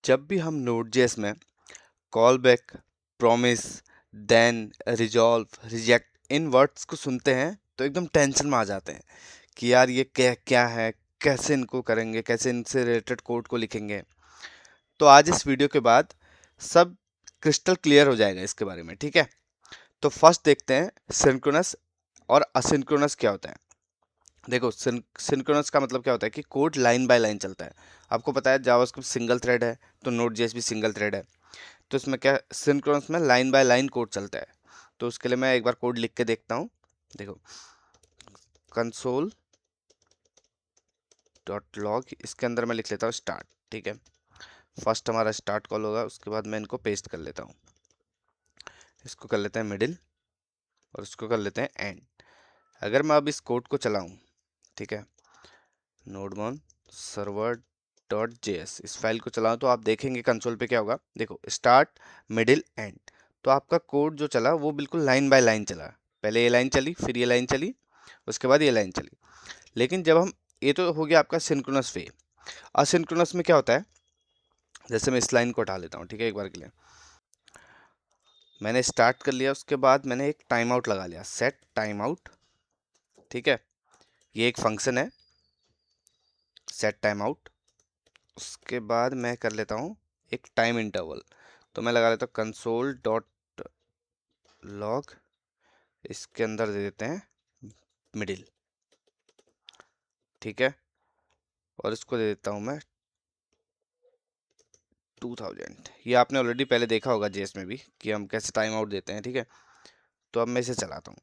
जब भी हम Node.js में callback, promise, then, resolve, reject इन वर्ड्स को सुनते हैं तो एकदम टेंशन में आ जाते हैं कि यार ये क्या क्या है, कैसे इनको करेंगे, कैसे इनसे रिलेटेड कोड को लिखेंगे। तो आज इस वीडियो के बाद सब क्रिस्टल क्लियर हो जाएगा इसके बारे में, ठीक है। तो फर्स्ट देखते हैं सिंक्रोनस और असिंक्रोनस क्या होता है। देखो, सिंक्रोनस का मतलब क्या होता है कि कोड लाइन बाय लाइन चलता है। आपको पता है जावास्क्रिप्ट सिंगल थ्रेड है, तो Node.js भी सिंगल थ्रेड है। तो इसमें क्या, सिंक्रोनस में लाइन बाय लाइन कोड चलता है। तो उसके लिए मैं एक बार कोड लिख के देखता हूँ। देखो, कंसोल डॉट लॉग, इसके अंदर मैं लिख लेता हूँ स्टार्ट, ठीक है। फर्स्ट हमारा स्टार्ट कॉल होगा, उसके बाद मैं इनको पेस्ट कर लेता हूँ। इसको कर लेते हैं मिडिल और इसको कर लेते हैं एंड। अगर मैं अब इस कोड को चलाऊँ, ठीक है, नोडमॉन सर्वर डॉट जेएस, इस फाइल को चलाऊँ तो आप देखेंगे कंसोल पे क्या होगा। देखो, स्टार्ट, मिडिल, एंड। तो आपका कोड जो चला वो बिल्कुल लाइन बाय लाइन चला। पहले ये लाइन चली, फिर ये लाइन चली, उसके बाद ये लाइन चली। लेकिन जब हम, ये तो हो गया आपका सिंक्रोनस वे। असिंक्रोनस में क्या होता है, जैसे मैं इस लाइन को उठा लेता हूँ, ठीक है, एक बार के लिए मैंने स्टार्ट कर लिया, उसके बाद मैंने एक टाइम आउट लगा लिया, सेट टाइम आउट, ठीक है। ये एक फंक्शन है, सेट टाइम आउट। उसके बाद मैं कर लेता हूँ एक टाइम इंटरवल, तो मैं लगा लेता हूँ कंसोल डॉट लॉग, इसके अंदर दे देते हैं मिडिल, ठीक है। और इसको दे देता हूँ मैं 2000। ये आपने ऑलरेडी पहले देखा होगा जेएस में भी कि हम कैसे टाइम आउट देते हैं, ठीक है। तो अब मैं इसे चलाता हूँ।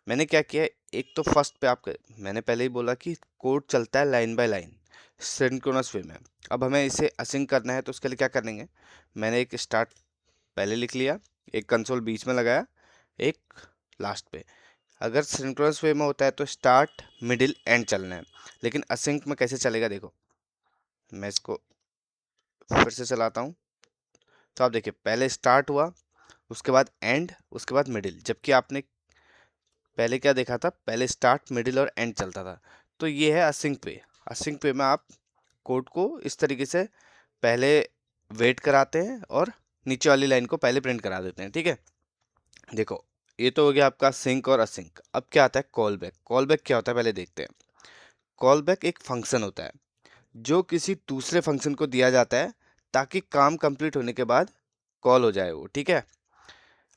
मैंने क्या किया, एक तो फर्स्ट पे आप, मैंने पहले ही बोला कि कोड चलता है लाइन बाय लाइन सिंक्रोनस वे में। अब हमें इसे असिंक करना है, तो उसके लिए क्या करेंगे, मैंने एक स्टार्ट पहले लिख लिया, एक कंसोल बीच में लगाया, एक लास्ट पे। अगर सिंक्रोनस वे में होता है तो स्टार्ट, मिडिल, एंड चलना है। लेकिन असिंक में कैसे चलेगा, देखो मैं इसको फिर से चलाता हूँ। तो आप देखिए, पहले स्टार्ट हुआ, उसके बाद एंड, उसके बाद मिडिल। जबकि आपने पहले क्या देखा था, पहले स्टार्ट, मिडिल और एंड चलता था। तो ये है असिंक पे। असिंक पे में आप कोड को इस तरीके से पहले वेट कराते हैं और नीचे वाली लाइन को पहले प्रिंट करा देते हैं, ठीक है। देखो, ये तो हो गया आपका सिंक और असिंक। अब क्या आता है कॉल बैक। कॉल बैक क्या होता है पहले देखते हैं। कॉल बैक एक फंक्शन होता है जो किसी दूसरे फंक्शन को दिया जाता है ताकि काम कंप्लीट होने के बाद कॉल हो जाए वो, ठीक है।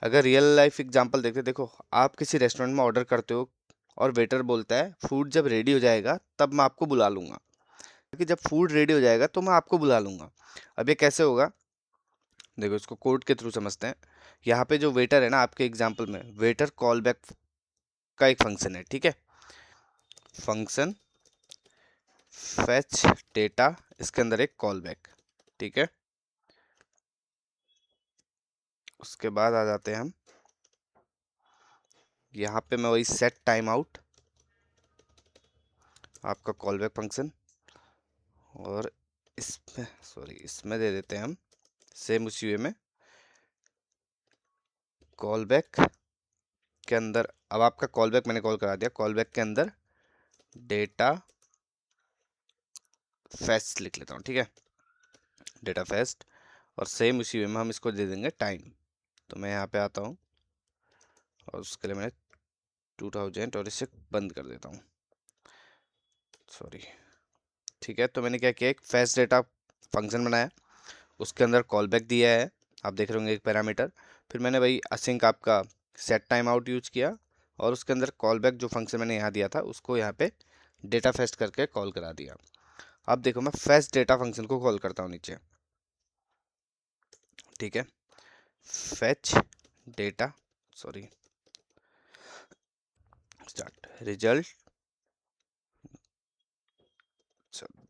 अगर रियल लाइफ एग्जांपल देखते, देखो आप किसी रेस्टोरेंट में ऑर्डर करते हो और वेटर बोलता है फूड जब रेडी हो जाएगा तब मैं आपको बुला लूंगा, कि जब फूड रेडी हो जाएगा तो मैं आपको बुला लूंगा। अब ये कैसे होगा, देखो इसको कोड के थ्रू समझते हैं। यहाँ पे जो वेटर है ना, आपके एग्जांपल में वेटर कॉल बैक का एक फंक्शन है, ठीक है। फंक्शन फेच डेटा, इसके अंदर एक कॉल बैक, ठीक है। उसके बाद आ जाते हैं हम, यहाँ पे मैं वही सेट टाइम आउट, आपका कॉल बैक फंक्शन, और इसमें सॉरी इसमें दे देते हैं हम सेम उसी वे में कॉल बैक के अंदर। अब आपका कॉल बैक मैंने कॉल करा दिया, कॉल बैक के अंदर डेटा फेस्ट लिख लेता हूँ, ठीक है, डेटा फेस्ट। और सेम उसी वे में हम इसको दे देंगे टाइम। तो मैं यहाँ पे आता हूँ और उसके लिए मैंने 2000 और इसे बंद कर देता हूँ, सॉरी, ठीक है। तो मैंने क्या किया, एक फेस्ट डेटा फंक्शन बनाया, उसके अंदर कॉल बैक दिया है, आप देख रहे होंगे एक पैरामीटर। फिर मैंने वही असिंक आपका सेट टाइम आउट यूज किया और उसके अंदर कॉल बैक जो फंक्शन मैंने यहाँ दिया था उसको यहाँ पे डेटा फेस्ट करके कॉल करा दिया। अब देखो मैं फेस्ट डेटा फंक्शन को कॉल करता हूँ नीचे, ठीक है, fetch data, sorry start result,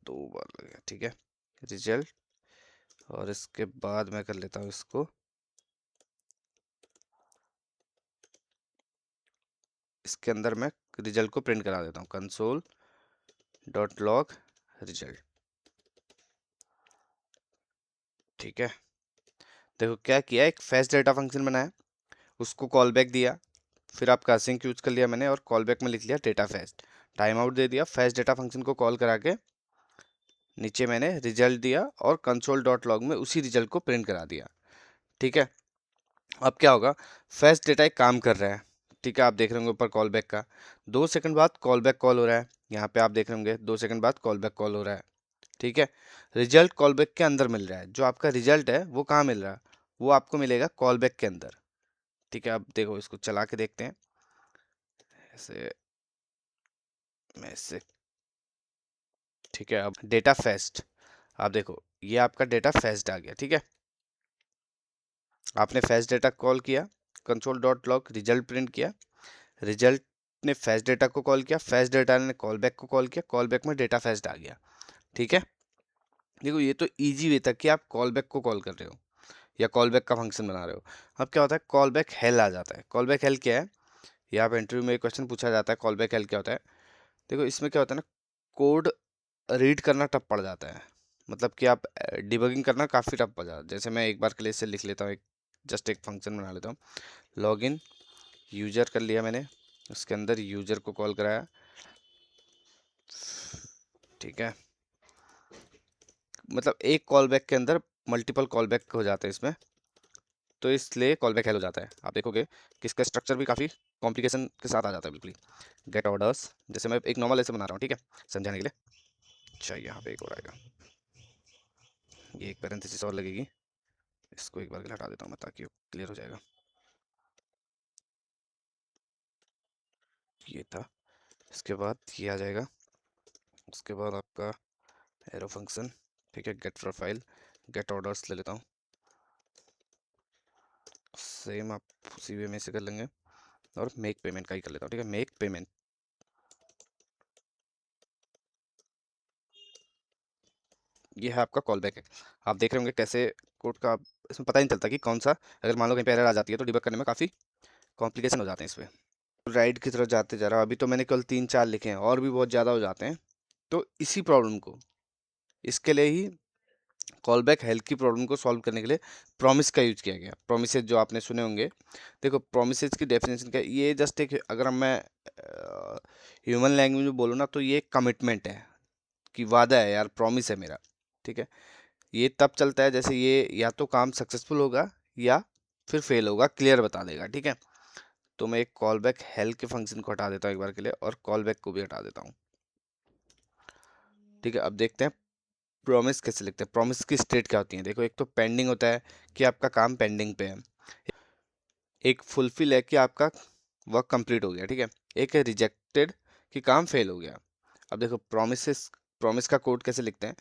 दो बार लगे, ठीक है, रिजल्ट। और इसके बाद मैं कर लेता हूँ इसको, इसके अंदर मैं रिजल्ट को प्रिंट करा देता हूँ, कंसोल डॉट लॉग रिजल्ट, ठीक है। देखो क्या किया, एक फेस्ट डेटा फंक्शन बनाया, उसको कॉल बैक दिया, फिर आपका सिंक यूज कर लिया मैंने और कॉल बैक में लिख लिया डेटा फेस्ट, टाइम आउट दे दिया, फेस्ट डेटा फंक्शन को कॉल करा के नीचे मैंने रिजल्ट दिया और कंसोल डॉट लॉग में उसी रिजल्ट को प्रिंट करा दिया। ठीक है, अब क्या होगा, फर्स्ट डेटा एक काम कर रहा है। ठीक है, आप देख रहे होंगे ऊपर कॉल बैक का 2 सेकंड बाद कॉल बैक कॉल हो रहा है। यहाँ पे आप देख रहे होंगे 2 सेकंड बाद कॉल बैक कॉल हो रहा है। ठीक है, रिजल्ट कॉल बैक के अंदर मिल रहा है। जो आपका रिजल्ट है वो कहाँ मिल रहा है, वो आपको मिलेगा कॉल बैक के अंदर। ठीक है, अब देखो इसको चला के देखते हैं। ऐसे मैं इससे, ठीक है, अब डेटा फेस्ट, आप देखो ये आपका डेटा फेस्ट आ गया। ठीक है, आपने फेस्ट डेटा कॉल किया, console dot log result print किया, रिजल्ट ने फेस्ट डेटा को कॉल किया, फेस्ट डेटा ने कॉल बैक को कॉल किया, कॉल बैक में डेटा फेस्ट आ गया। ठीक है, देखो ये तो इजी वे था कि आप कॉल बैक को कॉल कर रहे हो या कॉल बैक का फंक्शन बना रहे हो। अब क्या होता है, कॉल बैक हेल आ जाता है। कॉल बैक हेल क्या है, ये आप इंटरव्यू में क्वेश्चन पूछा जाता है कॉल बैक हेल क्या होता है। देखो इसमें क्या होता है ना, कोड रीड करना टफ पड़ जाता है। मतलब कि आप डिबगिंग करना काफ़ी टफ पड़ जाता है। जैसे मैं एक बार के लिए इसे लिख लेता हूँ, एक जस्ट एक फंक्शन बना लेता हूँ। लॉगिन यूजर कर लिया मैंने, उसके अंदर यूजर को कॉल कराया। ठीक है, मतलब एक कॉल बैक के अंदर मल्टीपल कॉल बैक हो जाते हैं इसमें, तो इसलिए कॉल बैक हेल हो जाता है। आप देखोगे कि इसका स्ट्रक्चर भी काफ़ी कॉम्प्लिकेशन के साथ आ जाता है बिल्कुल ही। गेट ऑर्डर्स, जैसे मैं एक नॉर्मल ऐसे बना रहा हूँ, ठीक है, समझाने के लिए। अच्छा, यहाँ पे एक और आएगा, ये एक पैरेंथेसिस और लगेगी, इसको एक बार के लिए हटा देता हूँ मैं ताकि क्लियर हो जाएगा। ये था, इसके बाद ये आ जाएगा, उसके बाद आपका एरो फंक्शन। ठीक है, गेट प्रोफाइल, गेट ऑर्डर्स ले लेता हूँ, सेम आप उसी वे में से कर लेंगे। और मेक पेमेंट का ही कर लेता हूँ। ठीक है, मेक पेमेंट, ये है आपका कॉल बैक है। आप देख रहे होंगे कैसे कोड का इसमें पता ही नहीं चलता कि कौन सा, अगर मान लो कहीं पे एरर आ जाती है तो डिबग करने में काफ़ी कॉम्प्लिकेशन हो जाते हैं इसमें। राइट की तरफ जाते जा रहा हूँ, अभी तो मैंने केवल 3-4 लिखे हैं, और भी बहुत ज़्यादा हो जाते हैं। तो इसी प्रॉब्लम को, इसके लिए ही कॉल बैक हेल्थ की प्रॉब्लम को सॉल्व करने के लिए प्रॉमिस का यूज किया गया। प्रोमिसेज जो आपने सुने होंगे, देखो प्रोमिसेज की डेफिनेशन क्या है, ये जस्ट एक, अगर मैं ह्यूमन लैंग्वेज में बोलूँ ना, तो ये कमिटमेंट है कि वादा है यार, प्रॉमिस है मेरा। ठीक है, ये तब चलता है जैसे ये या तो काम सक्सेसफुल होगा या फिर फेल होगा, क्लियर बता देगा। ठीक है, तो मैं एक कॉल बैक हेल्थ के फंक्शन को हटा देता हूँ एक बार के लिए, और कॉल बैक को भी हटा देता हूँ। ठीक है, अब देखते हैं प्रॉमिस कैसे लिखते हैं, प्रॉमिस की स्टेट क्या होती है। देखो एक तो पेंडिंग होता है कि आपका काम पेंडिंग पे है, एक फुलफिल है कि आपका वर्क कंप्लीट हो गया। ठीक है, एक है रिजेक्टेड कि काम फेल हो गया। अब देखो प्रॉमिस का कोड कैसे लिखते हैं,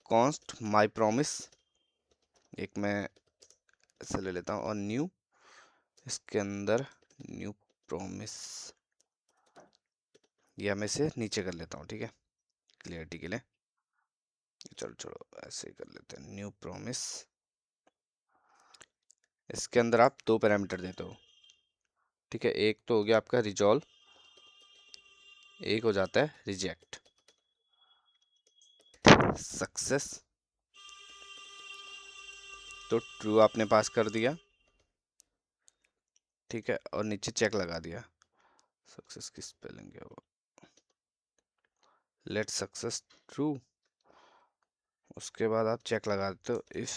कॉन्स्ट माई प्रॉमिस, एक मैं ऐसे ले लेता हूँ, और न्यू, इसके अंदर न्यू प्रॉमिस, या मैं इसे नीचे कर लेता हूँ। ठीक है, क्लियरिटी के लिए, चलो चलो ऐसे ही कर लेते हैं, न्यू प्रॉमिस। इसके अंदर आप 2 पैरामीटर देते हो। ठीक है, एक तो हो गया आपका रिजॉल्व, एक हो जाता है रिजेक्ट सक्सेस। तो ट्रू आपने पास कर दिया। ठीक है, और नीचे चेक लगा दिया, सक्सेस की स्पेलिंग क्या हो, लेट सक्सेस ट्रू। उसके बाद आप चेक लगा देते हो, इफ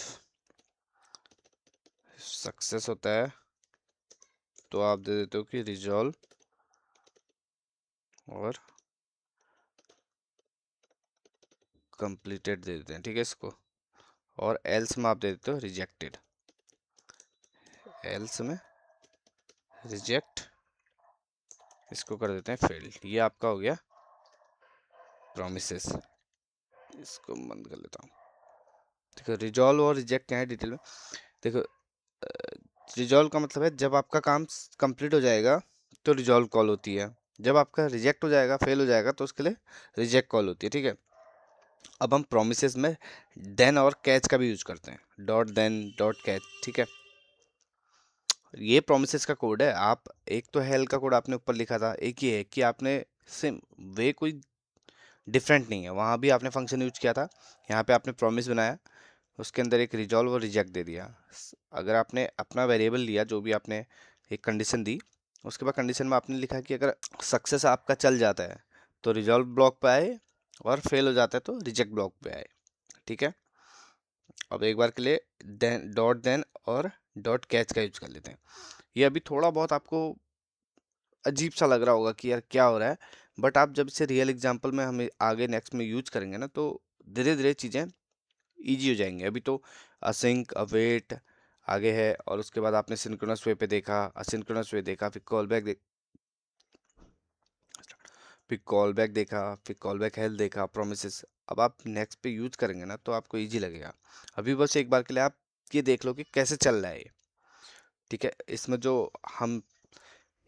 सक्सेस होता है तो आप दे देते हो कि रिजॉल्व, और कंप्लीटेड दे देते हैं। ठीक है, इसको, और एल्स में आप दे देते हो रिजेक्टेड, एल्स में रिजेक्ट, इसको कर देते हैं फेल्ड। ये आपका हो गया प्रॉमिसेस। इसको बंद कर लेता हूँ। देखो रिजॉल्व और रिजेक्ट क्या है डिटेल में, देखो रिजॉल्व का मतलब है जब आपका काम कंप्लीट हो जाएगा तो रिजॉल्व कॉल होती है, जब आपका रिजेक्ट हो जाएगा, फेल हो जाएगा, तो उसके लिए रिजेक्ट कॉल होती है। ठीक है, अब हम प्रोमिसेस में देन और कैच का भी यूज करते हैं, डॉट देन डॉट कैच। ठीक है, ये प्रोमिसेस का कोड है। आप एक तो हेल का कोड आपने ऊपर लिखा था, एक ये है कि आपने सेम वे कोई डिफरेंट नहीं है, वहाँ भी आपने फंक्शन यूज किया था, यहाँ पे आपने प्रॉमिस बनाया, उसके अंदर एक रिजॉल्व और रिजेक्ट दे दिया। अगर आपने अपना वेरिएबल लिया, जो भी आपने एक कंडीशन दी, उसके बाद कंडीशन में आपने लिखा कि अगर सक्सेस आपका चल जाता है तो रिजॉल्व ब्लॉक पे आए, और फेल हो जाता है तो रिजेक्ट ब्लॉक पे आए। ठीक है, अब एक बार के लिए देन और डॉट कैच का यूज कर लेते हैं। ये अभी थोड़ा बहुत आपको अजीब सा लग रहा होगा कि यार क्या हो रहा है, बट आप जब इसे रियल एग्जांपल में हमें आगे नेक्स्ट में यूज करेंगे ना, तो धीरे धीरे चीज़ें इजी हो जाएंगे। अभी तो असिंक अवेट आगे है, और उसके बाद आपने सिंक्रोनस वे पे देखा, असिंक्रोनस वे देखा, फिर कॉल बैक देखा, फिर कॉल बैक हेल्थ देखा, प्रोमिसेस। अब आप नेक्स्ट पे यूज करेंगे ना तो आपको इजी लगेगा। अभी बस एक बार के लिए आप ये देख लो कि कैसे चल रहा है ये। ठीक है, इसमें जो हम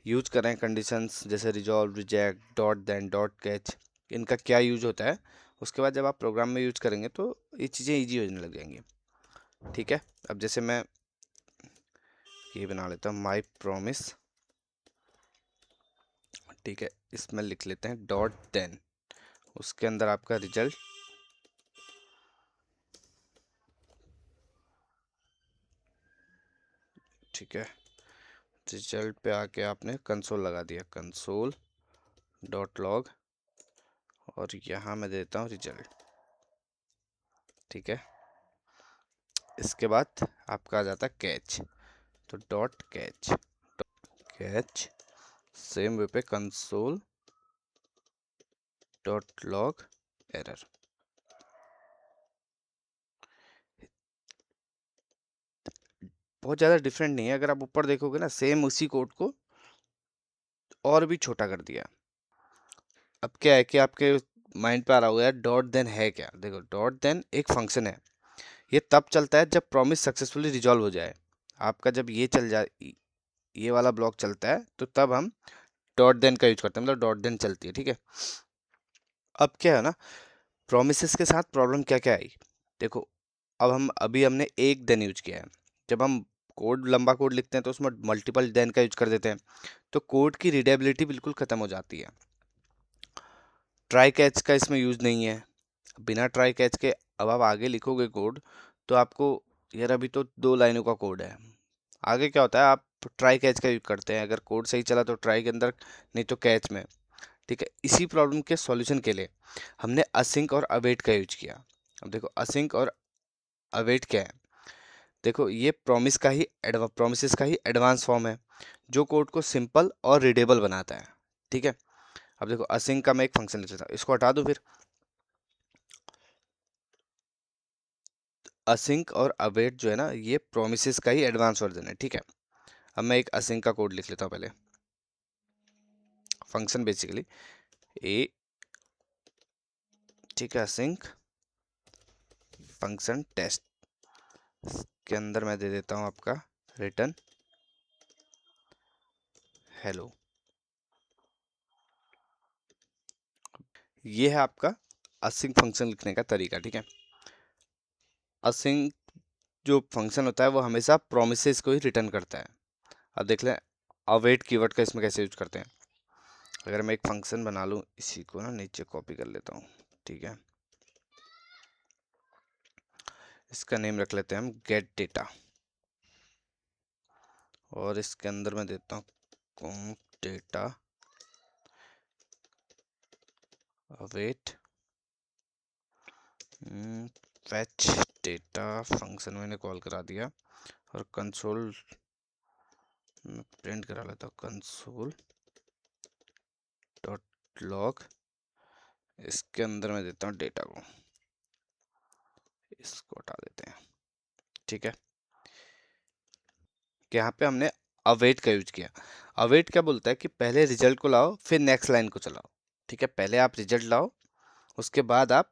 यूज कर रहे हैं कंडीशंस, जैसे resolve, reject, dot then, dot catch, इनका क्या यूज होता है, उसके बाद जब आप प्रोग्राम में यूज करेंगे तो ये चीज़ें इजी होने लग जाएंगी। ठीक है, अब जैसे मैं ये बना लेता हूँ माई प्रोमिस। ठीक है, इसमें लिख लेते हैं डॉट देन, उसके अंदर आपका रिजल्ट। ठीक है, रिजल्ट पे आके आपने कंसोल लगा दिया, कंसोल डॉट लॉग, और यहाँ मैं देता हूँ रिजल्ट। ठीक है, इसके बाद आपका आ जाता है कैच, तो dot catch, catch same way पे कंसोल डॉट लॉग एरर। बहुत ज़्यादा डिफरेंट नहीं है, अगर आप ऊपर देखोगे ना सेम उसी कोड को और भी छोटा कर दिया। अब क्या है कि आपके माइंड पे आ रहा होगा यार डॉट देन है क्या। देखो, डॉट देन एक फंक्शन है, ये तब चलता है जब प्रॉमिस सक्सेसफुली रिजॉल्व हो जाए। आपका जब ये चल जाए, ये वाला ब्लॉक चलता है, तो तब हम डॉट देन का यूज करते हैं, मतलब डॉट देन चलती है। ठीक है, अब क्या है ना, प्रोमिसेस के साथ प्रॉब्लम क्या क्या आई देखो। अब हमने एक देन यूज किया है। जब हम कोड लंबा कोड लिखते हैं तो उसमें मल्टीपल देन का यूज कर देते हैं, तो कोड की रीडेबिलिटी बिल्कुल खत्म हो जाती है। ट्राई कैच का इसमें यूज नहीं है, बिना ट्राई कैच के अब आप आगे लिखोगे कोड तो आपको, यार अभी तो 2 लाइनों का कोड है, आगे क्या होता है आप ट्राई कैच का यूज करते हैं। अगर कोड सही चला तो ट्राई के अंदर, नहीं तो कैच में। ठीक है, इसी प्रॉब्लम के सॉल्यूशन के लिए हमने असिंक और अवेट का यूज किया। अब देखो, असिंक और अवेट क्या है। देखो, ये प्रोमिसेस का ही एडवांस फॉर्म है, जो कोड को सिंपल और रीडेबल बनाता है। ठीक है, अब देखो असिंक का मैं एक फंक्शन लिख लेता हूँ, इसको हटा दूँ फिर। असिंक और अवेट जो है ना, ये प्रोमिसेस का ही एडवांस वर्जन है। ठीक है, अब मैं एक असिंक का कोड लिख लेता हूँ पहले। फंक्शन बेसिकली ए, ठीक है, असिंक फंक्शन टेस्ट के अंदर मैं दे देता हूँ आपका रिटर्न हेलो। ये है आपका असिंक फंक्शन लिखने का तरीका। ठीक है, असिंक जो फंक्शन होता है वो हमेशा प्रोमिसेस को ही रिटर्न करता है। अब देख लें अवेट कीवर्ड का इसमें कैसे यूज करते हैं। अगर मैं एक फंक्शन बना लूँ, इसी को ना नीचे कॉपी कर लेता हूँ। ठीक है, इसका नेम रख लेते हैं हम गेट डेटा, और इसके अंदर मैं देता हूँ conc data await fetch data. Function मैंने कॉल करा दिया, और कंसोल में प्रिंट करा लेता हूँ कंसोल डॉट लॉग। इसके अंदर मैं देता हूँ डेटा को, इसको हटा देते हैं। ठीक है, कि यहाँ पे हमने अवेट का यूज किया। अवेट क्या बोलता है कि पहले रिजल्ट को लाओ फिर नेक्स्ट लाइन को चलाओ। ठीक है, पहले आप रिजल्ट लाओ, उसके बाद आप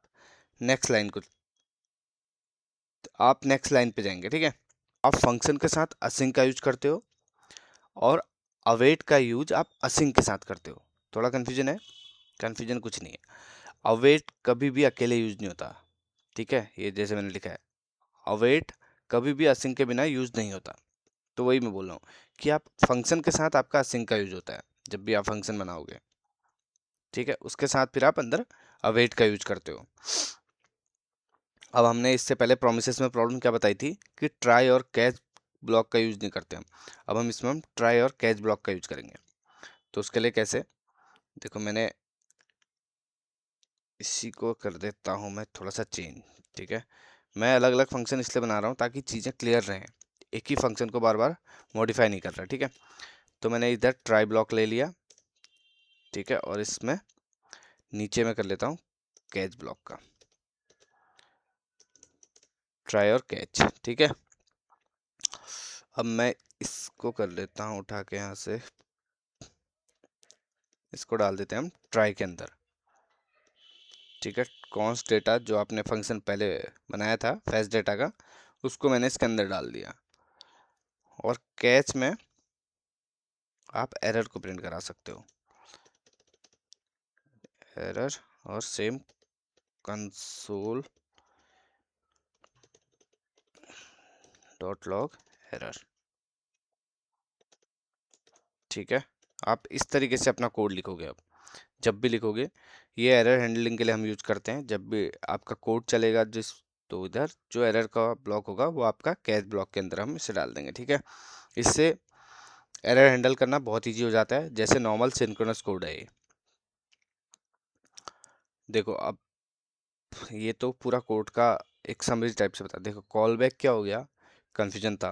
नेक्स्ट लाइन पे जाएंगे। ठीक है, आप फंक्शन के साथ असिंक का यूज करते हो, और अवेट का यूज आप असिंक के साथ करते हो। थोड़ा कन्फ्यूजन है? कन्फ्यूजन कुछ नहीं है। अवेट कभी भी अकेले यूज नहीं होता। ठीक है, ये जैसे मैंने लिखा है, अवेट कभी भी असिंक के बिना यूज नहीं होता। तो वही मैं बोल रहा हूँ कि आप फंक्शन के साथ आपका असिंक का यूज होता है जब भी आप फंक्शन बनाओगे। ठीक है, उसके साथ फिर आप अंदर अवेट का यूज करते हो। अब हमने इससे पहले प्रोमिसेस में प्रॉब्लम क्या बताई थी कि ट्राई और कैच ब्लॉक का यूज नहीं करते हम। अब हम ट्राई और कैच ब्लॉक का यूज करेंगे। तो उसके लिए कैसे, देखो मैंने इसी को कर देता हूँ मैं थोड़ा सा चेंज। ठीक है, मैं अलग अलग फंक्शन इसलिए बना रहा हूँ ताकि चीज़ें क्लियर रहें, एक ही फंक्शन को बार बार मॉडिफाई नहीं कर रहा। ठीक है, तो मैंने इधर ट्राई ब्लॉक ले लिया। ठीक है, और इसमें नीचे में कर लेता हूँ कैच ब्लॉक का, ट्राई और कैच। ठीक है, अब मैं इसको कर लेता हूँ उठा के यहाँ से, इसको डाल देते हैं हम ट्राई के अंदर। ठीक है, कॉन्स्ट डेटा जो आपने फंक्शन पहले बनाया था फैच डेटा का, उसको मैंने इसके अंदर डाल दिया। और कैच में आप एरर को प्रिंट करा सकते हो, एरर, और same console dot log error. ठीक है, आप इस तरीके से अपना कोड लिखोगे। अब जब भी लिखोगे, ये एरर हैंडलिंग के लिए हम यूज करते हैं, जब भी आपका कोड चलेगा जिस, तो इधर जो एरर का ब्लॉक होगा वो आपका कैच ब्लॉक के अंदर हम इसे डाल देंगे। ठीक है, इससे एरर हैंडल करना बहुत ईजी हो जाता है, जैसे नॉर्मल सिंक्रोनस कोड है ये। देखो अब ये तो पूरा कोड का एक समरी टाइप से बता। देखो कॉल बैक क्या हो गया, कन्फ्यूजन था,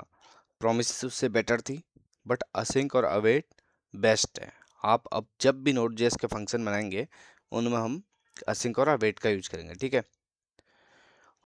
प्रोमिस उससे बेटर थी, बट असिंक और अवेट बेस्ट है। आप अब जब भी नोड जेएस के फंक्शन बनाएंगे, उनमें हम असिंक और अवेट का यूज करेंगे। ठीक है,